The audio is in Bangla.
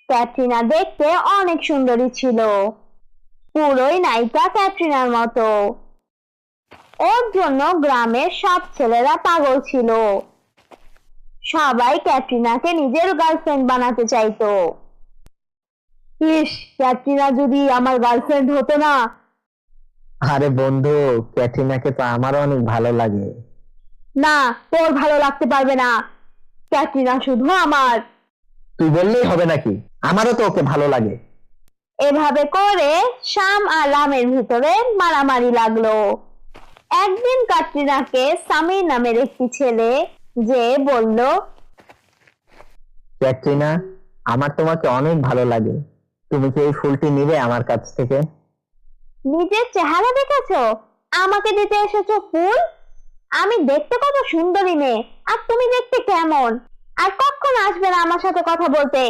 ক্যাটরিনা দেখতে অনেক সুন্দরী ছিল, পুরোই নায়িকা ক্যাটরিনার মতো। ওর জন্য গ্রামের সব ছেলেরা পাগল ছিল, সবাই ক্যাটরিনাকে নিজের গার্লফ্রেন্ড বানাতে চাইতো। ইস, ক্যাটরিনা যদি আমার গার্লফ্রেন্ড হতো না। আরে বন্ধু, ক্যাটরিনাকে তো আমারও অনেক ভালো লাগে। না, তোর ভালো লাগতে পারবে না, ক্যাটরিনা শুধু আমার। তুই বললেই হবে নাকি? আমারও তো ওকে ভালো লাগে। এভাবে করে শ্যাম আর রামের ভিতরে মারামারি লাগলো। একদিন ক্যাটরিনাকে সামির নামের একটি ছেলে যে বলল, ক্যাটরিনা, আমার তোমাকে অনেক ভালো লাগে। তুমি কি এই ফুলটি নিবে আমার কাছ থেকে? নিজের চেহারা দেখেছো, আমাকে দিতে এসেছো ফুল? আমি দেখতে কত সুন্দরী মেয়ে, আর তুমি দেখতে কেমন? আর কখনো আসবে না আমার সাথে কথা বলতে।